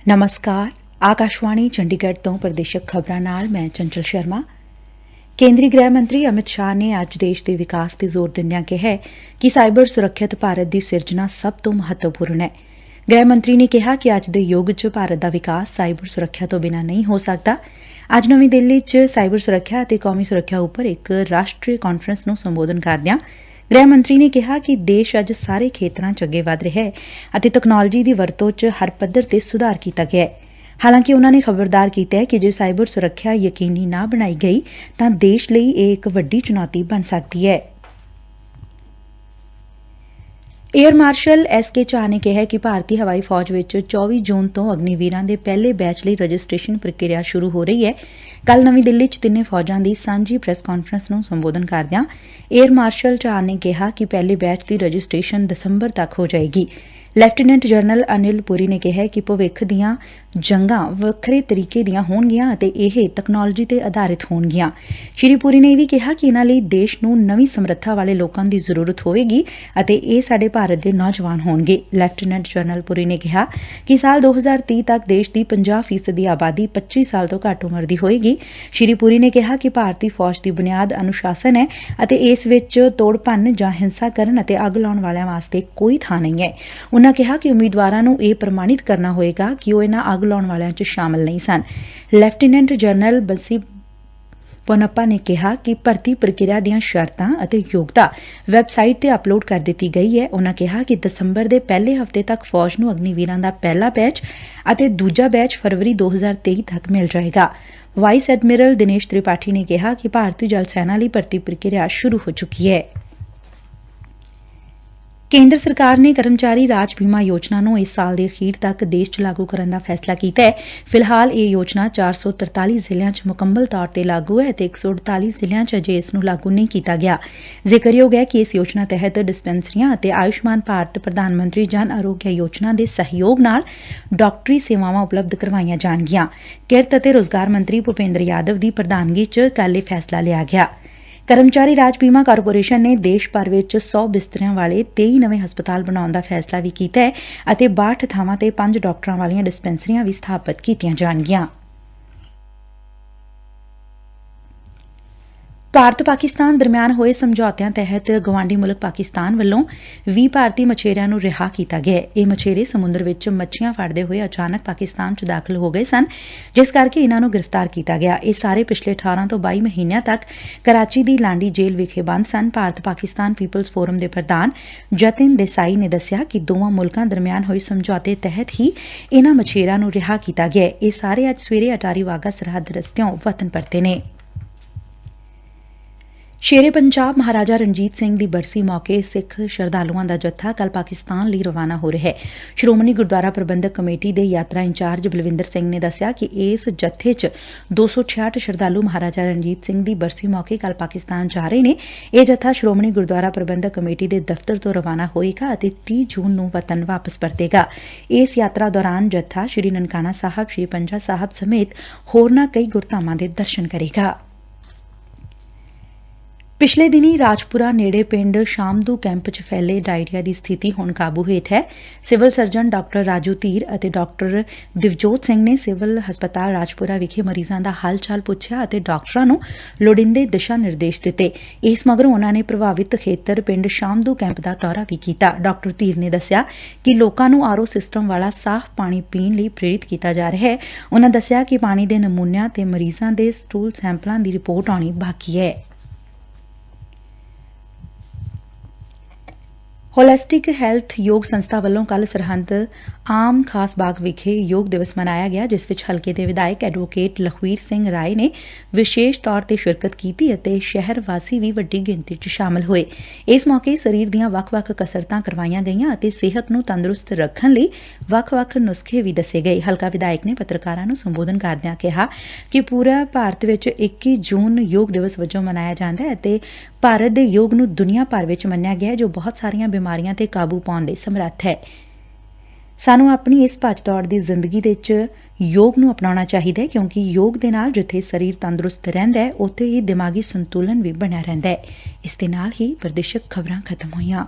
ਨਮਸਕਾਰ ਆਕਾਸ਼ਵਾਣੀ ਚੰਡੀਗੜ੍ਹ ਤੋਂ ਪ੍ਰਦੇਸ਼ਕ ਖਬਰਾਂ ਨਾਲ ਮੈਂ ਚੰਚਲ ਸ਼ਰਮਾ। ਕੇਂਦਰੀ ਗ੍ਰਹਿ ਮੰਤਰੀ ਅਮਿਤ ਸ਼ਾਹ ਨੇ ਅੱਜ ਦੇਸ਼ ਦੇ ਵਿਕਾਸ ਤੇ ਜ਼ੋਰ ਦਿੰਦਿਆਂ ਕਿਹਾ ਕਿ ਸਾਈਬਰ ਸੁਰੱਖਿਅਤ ਭਾਰਤ ਦੀ ਸਿਰਜਣਾ ਸਭ ਤੋਂ ਮਹੱਤਵਪੂਰਨ ਹੈ। ਗ੍ਰਹਿ ਮੰਤਰੀ ਨੇ ਕਿਹਾ ਕਿ ਅੱਜ ਦੇ ਯੁੱਗ 'ਚ ਭਾਰਤ ਦਾ ਵਿਕਾਸ ਸਾਈਬਰ ਸੁਰੱਖਿਆ ਤੋਂ ਬਿਨਾਂ ਨਹੀਂ ਹੋ ਸਕਦਾ। ਅੱਜ ਨਵੀਂ ਦਿੱਲੀ 'ਚ ਸਾਈਬਰ ਸੁਰੱਖਿਆ ਅਤੇ ਕੌਮੀ ਸੁਰੱਖਿਆ ਉਪਰ ਇੱਕ ਰਾਸ਼ਟਰੀ ਕਾਨਫਰੰਸ ਨੂੰ ਸੰਬੋਧਨ ਕਰਦਿਆਂ ਗ੍ਰਹਿ ਮੰਤਰੀ ਨੇ ਕਿਹਾ ਕਿ ਦੇਸ਼ ਅੱਜ ਸਾਰੇ ਖੇਤਰਾਂ 'ਚ ਅੱਗੇ ਵਧ ਰਿਹਾ ਹੈ ਅਤੇ ਤਕਨਾਲੋਜੀ ਦੀ ਵਰਤੋਂ 'ਚ ਹਰ ਪੱਧਰ ਤੇ ਸੁਧਾਰ ਕੀਤਾ ਗਿਆ ਹੈ। ਹਾਲਾਂਕਿ ਉਨੂਾਂ ਨੇ ਖਬਰਦਾਰ ਕੀਤਾ ਹੈ ਕਿ ਜੇ ਸਾਈਬਰ ਸੁਰੱਖਿਆ ਯਕੀਨੀ ਨਾ ਬਣਾਈ ਗਈ ਤਾਂ ਦੇਸ਼ ਲਈ ਇਹ ਇੱਕ ਵੱਡੀ ਚੁਣੌਤੀ ਬਣ ਸਕਦੀ ਹੈ। Air marshal ਐਸ.ਕੇ. ਝਾਅ ਨੇ ਕਿਹਾ ਕਿ ਭਾਰਤੀ ਹਵਾਈ ਫੌਜ ਵਿਚ 24 ਜੂਨ ਤੋਂ ਅਗਨੀਵੀਰਾਂ ਦੇ ਪਹਿਲੇ ਬੈਚ ਲਈ ਰਜਿਸਟ੍ਰੇਸ਼ਨ ਪ੍ਰਕਿਰਿਆ ਸ਼ੁਰੂ ਹੋ ਰਹੀ ਹੈ। ਕੱਲ੍ਹ ਨਵੀਂ ਦਿੱਲੀ 'ਚ ਤਿੰਨੇ ਫੌਜਾਂ ਦੀ ਸਾਂਝੀ ਪ੍ਰੈਸ ਕਾਨਫਰੰਸ ਨੂੰ ਸੰਬੋਧਨ ਕਰਦਿਆਂ ਏਅਰ ਮਾਰਸ਼ਲ ਝਾਅ ਨੇ ਕਿਹਾ ਕਿ ਪਹਿਲੇ ਬੈਚ ਦੀ ਰਜਿਸਟ੍ਰੇਸ਼ਨ ਦਸੰਬਰ ਤੱਕ ਹੋ ਜਾਏਗੀ। ਲੈਫਟੀਨੈਂਟ ਜਨਰਲ ਅਨਿਲ ਪੁਰੀ ਨੇ ਕਿਹਾ ਕਿ ਭਵਿੱਖ ਦੀਆਂ ਜੰਗਾਂ ਵੱਖਰੇ ਤਰੀਕੇ ਦੀਆਂ ਹੋਣਗੀਆਂ ਅਤੇ ਇਹ ਤਕਨਾਲੋਜੀ ਤੇ ਆਧਾਰਿਤ ਹੋਣਗੀਆਂ। ਸ਼੍ਰੀ ਪੁਰੀ ਨੇ ਇਹ ਵੀ ਕਿਹਾ ਕਿ ਇਨਾਂ ਲਈ ਦੇਸ਼ ਨੂੰ ਨਵੀਂ ਸਮਰੱਥਾ ਵਾਲੇ ਲੋਕਾਂ ਦੀ ਜ਼ਰੂਰਤ ਹੋਵੇਗੀ ਅਤੇ ਇਹ ਸਾਡੇ ਭਾਰਤ ਦੇ ਨੌਜਵਾਨ ਹੋਣਗੇ। ਲੈਫਟੀਨੈਂਟ ਜਨਰਲ ਪੁਰੀ ਨੇ ਕਿਹਾ ਕਿ ਸਾਲ 2030 ਤੱਕ ਦੇਸ਼ ਦੀ 50% ਦੀ ਆਬਾਦੀ 25 ਸਾਲ ਤੋਂ ਘੱਟ ਉਮਰ ਦੀ ਹੋਏਗੀ। ਸ਼੍ਰੀ ਪੁਰੀ ਨੇ ਕਿਹਾ ਕਿ ਭਾਰਤੀ ਫੌਜ ਦੀ ਬੁਨਿਆਦ ਅਨੁਸ਼ਾਸਨ ਹੈ ਅਤੇ ਇਸ ਵਿੱਚ ਤੋੜ ਭੰਨ ਜਾਂ ਹਿੰਸਾ ਕਰਨ ਅਤੇ ਅੱਗ ਲਾਉਣ ਵਾਲਿਆਂ ਵਾਸਤੇ ਕੋਈ ਥਾਂ ਨਹੀਂ ਹੈ। ਉਨੂਾਂ ਕਿਹਾ ਕਿ ਉਮੀਦਵਾਰਾਂ ਨੂੰ ਇਹ ਪ੍ਰਮਾਣਿਤ ਕਰਨਾ ਹੋਏਗਾ ਕਿ ਉਹ ਇਨਾਂ ਅੱਗ ਲਾਉਣ ਵਾਲਿਆਂ 'ਚ ਸ਼ਾਮਲ ਨਹੀਂ ਸਨ। ਲੈਫਟੀਨੈਂਟ ਜਨਰਲ ਬੰਸੀ ਪੋਨੱਪਾ ਨੇ ਕਿਹਾ ਕਿ ਭਰਤੀ ਪ੍ਰਕਿਰਿਆ ਦੀਆਂ ਸ਼ਰਤਾਂ ਅਤੇ ਯੋਗਤਾ ਵੈਬਸਾਈਟ ਤੇ ਅਪਲੋਡ ਕਰ ਦਿੱਤੀ ਗਈ ਹੈ। ਉਨੂਾਂ ਕਿਹਾ ਕਿ ਦਸੰਬਰ ਦੇ ਪਹਿਲੇ ਹਫ਼ਤੇ ਤੱਕ ਫੌਜ ਨੂੰ ਅਗਨੀਵੀਰਾਂ ਦਾ ਪਹਿਲਾ ਬੈਚ ਅਤੇ ਦੂਜਾ ਬੈਚ ਫਰਵਰੀ 2023 ਤੱਕ ਮਿਲ ਜਾਏਗਾ। ਵਾਈਸ ਐਡਮਿਰਲ ਦਿਨੇਸ਼ ਤ੍ਰਿਪਾਠੀ ਨੇ ਕਿਹਾ ਕਿ ਭਾਰਤੀ ਜਲ ਸੈਨਾ ਲਈ ਭਰਤੀ ਪ੍ਰਕਿਰਿਆ ਸ਼ੁਰੂ ਹੋ ਚੁੱਕੀ ਹੈ। ਕੇਂਦਰ ਸਰਕਾਰ ਨੇ ਕਰਮਚਾਰੀ ਰਾਜ ਬੀਮਾ ਯੋਜਨਾ ਨੂੰ ਇਸ ਸਾਲ ਦੇ ਅਖੀਰ ਤੱਕ ਦੇਸ਼ 'ਚ ਲਾਗੂ ਕਰਨ ਦਾ ਫੈਸਲਾ ਕੀਤਾ ਹੈ। ਫਿਲਹਾਲ ਇਹ ਯੋਜਨਾ 443 ਜ਼ਿਲ੍ਹਿਆਂ 'ਚ ਮੁਕੰਮਲ ਤੌਰ ਤੇ ਲਾਗੂ ਹੈ ਅਤੇ 148 ਜ਼ਿਲ੍ਹਿਆਂ 'ਚ ਅਜੇ ਇਸ ਨੂੰ ਲਾਗੂ ਨਹੀਂ ਕੀਤਾ ਗਿਆ। ਜ਼ਿਕਰਯੋਗ ਹੈ ਕਿ ਇਸ ਯੋਜਨਾ ਤਹਿਤ ਡਿਸਪੈਂਸਰੀਆਂ ਅਤੇ ਆਯੁਸ਼ਮਾਨ ਭਾਰਤ ਪ੍ਰਧਾਨ ਮੰਤਰੀ ਜਨ ਆਰੋਗਿਆ ਯੋਜਨਾ ਦੇ ਸਹਿਯੋਗ ਨਾਲ ਡਾਕਟਰੀ ਸੇਵਾਵਾਂ ਉਪਲਬਧ ਕਰਵਾਈਆਂ ਜਾਣਗੀਆਂ। ਕਿਰਤ ਅਤੇ ਰੋਜ਼ਗਾਰ ਮੰਤਰੀ ਭੁਪੇਂਦਰ ਯਾਦਵ ਦੀ ਪ੍ਰਧਾਨਗੀ 'ਚ ਕੱਲ੍ਹ ਇਹ ਫੈਸਲਾ ਲਿਆ ਗਿਆ। ਕਰਮਚਾਰੀ ਰਾਜ ਬੀਮਾ ਕਾਰਪੋਰੇਸ਼ਨ ਨੇ ਦੇਸ਼ ਭਰ ਵਿਚ 100 ਬਿਸਤਰਿਆਂ ਵਾਲੇ 23 ਨਵੇਂ ਹਸਪਤਾਲ ਬਣਾਉਣ ਦਾ ਫੈਸਲਾ ਵੀ ਕੀਤਾ ਹੈ ਅਤੇ 62 ਥਾਵਾਂ ਤੇ 5 ਡਾਕਟਰਾਂ ਵਾਲੀਆਂ ਡਿਸਪੈਂਸਰੀਆਂ ਵੀ ਸਥਾਪਿਤ ਕੀਤੀਆਂ ਜਾਣਗੀਆਂ। ਭਾਰਤ ਪਾਕਿਸਤਾਨ ਦਰਮਿਆਨ ਹੋਏ ਸਮਝੌਤਿਆਂ ਤਹਿਤ ਗਵਾਂਢੀ ਮੁਲਕ ਪਾਕਿਸਤਾਨ ਵੱਲੋਂ 20 ਭਾਰਤੀ ਮਛੇਰਿਆਂ ਨੂੰ ਰਿਹਾ ਕੀਤਾ ਗਿਆ। ਇਹ ਮਛੇਰੇ ਸਮੁੰਦਰ ਵਿਚ ਮੱਛੀਆਂ ਫੜਦੇ ਹੋਏ ਅਚਾਨਕ ਪਾਕਿਸਤਾਨ 'ਚ ਦਾਖਲ ਹੋ ਗਏ ਸਨ, ਜਿਸ ਕਰਕੇ ਇਨਾਂ ਨੂੰ ਗ੍ਰਿਫਤਾਰ ਕੀਤਾ ਗਿਆ। ਇਹ ਸਾਰੇ ਪਿਛਲੇ 18 ਤੋਂ 22 ਮਹੀਨਿਆਂ ਤੱਕ ਕਰਾਚੀ ਦੀ ਲਾਂਡੀ ਜੇਲ੍ਹ ਵਿਖੇ ਬੰਦ ਸਨ। ਭਾਰਤ ਪਾਕਿਸਤਾਨ ਪੀਪਲਜ਼ ਫੋਰਮ ਦੇ ਪ੍ਰਧਾਨ ਜਤਿਨ ਦੇਸਾਈ ਨੇ ਦੱਸਿਆ ਕਿ ਦੋਵਾਂ ਮੁਲਕਾਂ ਦਰਮਿਆਨ ਹੋਏ ਸਮਝੌਤੇ ਤਹਿਤ ਹੀ ਇਨਾਂ ਮਛੇਰਿਆਂ ਨੂੰ ਰਿਹਾ ਕੀਤਾ ਗਿਆ। ਇਹ ਸਾਰੇ ਅੱਜ ਸਵੇਰੇ ਅਟਾਰੀ ਵਾਹਗਾ ਸਰਹੱਦ ਰਸਤਿਓਂ ਵਤਨ ਪਰਤੇ ਨੇ। ਸ਼ੇਰੇ ਪੰਜਾਬ ਮਹਾਰਾਜਾ ਰਣਜੀਤ ਸਿੰਘ ਦੀ ਬਰਸੀ ਮੌਕੇ ਸਿੱਖ ਸ਼ਰਧਾਲੂਆਂ ਦਾ ਜੱਥਾ ਕੱਲ੍ਹ ਪਾਕਿਸਤਾਨ ਲਈ ਰਵਾਨਾ ਹੋ ਰਿਹਾ ਹੈ। ਸ਼੍ਰੋਮਣੀ ਗੁਰਦੁਆਰਾ ਪ੍ਰਬੰਧਕ ਕਮੇਟੀ ਦੇ ਯਾਤਰਾ ਇੰਚਾਰਜ ਬਲਵਿੰਦਰ ਸਿੰਘ ਨੇ ਦੱਸਿਆ ਕਿ ਇਸ ਜੱਥੇ 'ਚ 266 ਸ਼ਰਧਾਲੂ ਮਹਾਰਾਜਾ ਰਣਜੀਤ ਸਿੰਘ ਦੀ ਬਰਸੀ ਮੌਕੇ ਕੱਲ੍ਹ ਪਾਕਿਸਤਾਨ ਜਾ ਰਹੇ ਨੇ। ਇਹ ਜੱਥਾ ਸ਼੍ਰੋਮਣੀ ਗੁਰਦੁਆਰਾ ਪ੍ਰਬੰਧਕ ਕਮੇਟੀ ਦੇ ਦਫ਼ਤਰ ਤੋਂ ਰਵਾਨਾ ਹੋਏਗਾ ਅਤੇ 30 ਜੂਨ ਨੂੰ ਵਤਨ ਵਾਪਸ ਪਰਤੇਗਾ। ਇਸ ਯਾਤਰਾ ਦੌਰਾਨ ਜੱਥਾ ਸ਼੍ਰੀ ਨਨਕਾਣਾ ਸਾਹਿਬ, ਸ਼੍ਰੀ ਪੰਜਾ ਸਾਹਿਬ ਸਮੇਤ ਹੋਰਨਾਂ ਕਈ ਗੁਰਧਾਮਾਂ ਦੇ ਦਰਸ਼ਨ ਕਰੇਗਾ। ਪਿਛਲੇ ਦਿਨੀ ਰਾਜਪੁਰਾ ਨੇੜੇ ਪਿੰਡ ਸ਼ਾਮਦੂ ਕੈਂਪ 'ਚ ਫੈਲੇ ਡਾਇਰੀਆ ਦੀ ਸਥਿਤੀ ਹੁਣ ਕਾਬੂ ਹੇਠ ਹੈ। ਸਿਵਲ ਸਰਜਨ ਡਾ. ਰਾਜੂ ਧੀਰ ਅਤੇ ਡਾ. ਦਿਵਜੋਤ ਸਿੰਘ ਨੇ ਸਿਵਲ ਹਸਪਤਾਲ ਰਾਜਪੁਰਾ ਵਿਖੇ ਮਰੀਜ਼ਾਂ ਦਾ ਹਾਲ ਚਾਲ ਪੁੱਛਿਆ ਅਤੇ ਡਾਕਟਰਾਂ ਨੂੰ ਲੋੜੀਂਦੇ ਦਿਸ਼ਾ ਨਿਰਦੇਸ਼ ਦਿੱਤੇ। ਇਸ ਮਗਰੋਂ ਉਨੂਾਂ ਨੇ ਪ੍ਰਭਾਵਿਤ ਖੇਤਰ ਪਿੰਡ ਸ਼ਾਮਦੂ ਕੈਂਪ ਦਾ ਦੌਰਾ ਵੀ ਕੀਤਾ। ਡਾ. ਧੀਰ ਨੇ ਦੱਸਿਆ ਕਿ ਲੋਕਾਂ ਨੂੰ ਆਰਓ ਸਿਸਟਮ ਵਾਲਾ ਸਾਫ਼ ਪਾਣੀ ਪੀਣ ਲਈ ਪ੍ਰੇਰਿਤ ਕੀਤਾ ਜਾ ਰਿਹਾ ਹੈ। ਉਨੂਾਂ ਦੱਸਿਆ ਕਿ ਪਾਣੀ ਦੇ ਨਮੂਨਿਆਂ ਤੇ ਮਰੀਜ਼ਾਂ ਦੇ ਸਟੂਲ ਸੈਂਪਲਾਂ ਦੀ ਰਿਪੋਰਟ ਆਉਣੀ ਬਾਕੀ ਹੈ। ਹੋਲਿਸਟਿਕ ਹੈਲਥ ਯੋਗ ਸੰਸਥਾ ਵੱਲੋਂ ਕੱਲ੍ਹ ਸਰਹੰਦ ਆਮ ਖਾਸ ਬਾਗ ਵਿਖੇ ਯੋਗ ਦਿਵਸ ਮਨਾਇਆ ਗਿਆ, ਜਿਸ ਵਿੱਚ ਹਲਕੇ ਦੇ ਵਿਧਾਇਕ ਐਡਵੋਕੇਟ ਲਖਵੀਰ ਸਿੰਘ ਰਾਏ ਨੇ ਵਿਸ਼ੇਸ਼ ਤੌਰ ਤੇ ਸ਼ਿਰਕਤ ਕੀਤੀ ਅਤੇ ਸ਼ਹਿਰ ਵਾਸੀ ਵੀ ਵੱਡੀ ਗਿਣਤੀ 'ਚ ਸ਼ਾਮਲ ਹੋਏ। ਇਸ ਮੌਕੇ ਸਰੀਰ ਦੀਆਂ ਵੱਖ-ਵੱਖ ਕਸਰਤਾਂ ਕਰਵਾਈਆਂ ਗਈਆਂ ਅਤੇ ਸਿਹਤ ਨੂੰ ਤੰਦਰੁਸਤ ਰੱਖਣ ਲਈ ਵੱਖ-ਵੱਖ ਨੁਸਖੇ ਵੀ ਦੱਸੇ ਗਏ। ਹਲਕਾ ਵਿਧਾਇਕ ਨੇ ਪੱਤਰਕਾਰਾਂ ਨੂੰ ਸੰਬੋਧਨ ਕਰਦਿਆਂ ਕਿਹਾ ਕਿ ਪੂਰਾ ਭਾਰਤ ਵਿੱਚ 21 ਜੂਨ ਯੋਗ ਦਿਵਸ ਵਜੋਂ ਮਨਾਇਆ ਜਾਂਦਾ ਹੈ ਅਤੇ ਭਾਰਤ ਦੇ ਯੋਗ ਨੂੰ ਦੁਨੀਆ ਭਰ ਵਿੱਚ ਮੰਨਿਆ ਗਿਆ ਜੋ ਬਹੁਤ ਸਾਰੀਆਂ ਬਿਮਾਰੀਆਂ ਤੇ ਕਾਬੂ ਪਾਉਣ ਦੇ ਸਮਰੱਥ ਹੈ। ਸਾਨੂੰ ਆਪਣੀ ਇਸ ਭੱਜ ਦੌੜ ਦੀ ਜ਼ਿੰਦਗੀ ਵਿੱਚ ਯੋਗ ਨੂੰ ਅਪਣਾਉਣਾ ਚਾਹੀਦਾ ਹੈ, ਕਿਉਂਕਿ ਯੋਗ ਦੇ ਨਾਲ ਜਿੱਥੇ ਸਰੀਰ ਤੰਦਰੁਸਤ ਰਹਿੰਦਾ ਹੈ ਉੱਥੇ ਹੀ ਦਿਮਾਗੀ ਸੰਤੁਲਨ ਵੀ ਬਣਿਆ ਰਹਿੰਦਾ ਹੈ। ਇਸ ਦੇ ਨਾਲ ਹੀ ਪ੍ਰਦੇਸ਼ਕ ਖਬਰਾਂ ਖਤਮ ਹੋਈਆਂ।